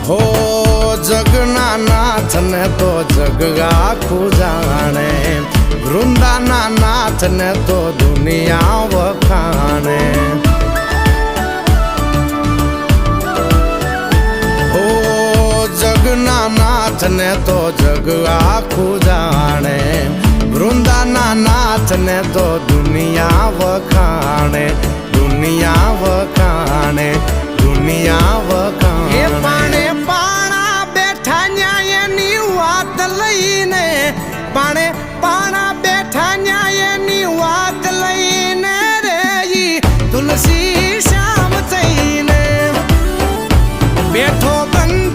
હો જગના નાથ ને તો જગ આખું જાણે, વૃંદાના નાથ ને તો દુનિયા વખાણે. હો જગના નાથ ને તો જગ આખું જાણે, વૃંદાના નાથ ને તો દુનિયા વખાણે, દુનિયા વખાણે, દુનિયા વખાણે. એ પાણે પાણા બેઠા ન્યાયની વાત લઈને, પાણે પાણા બેઠા ન્યાયની વાત લઈને રે તુલસી શ્યામ થઈને બેઠો બંધ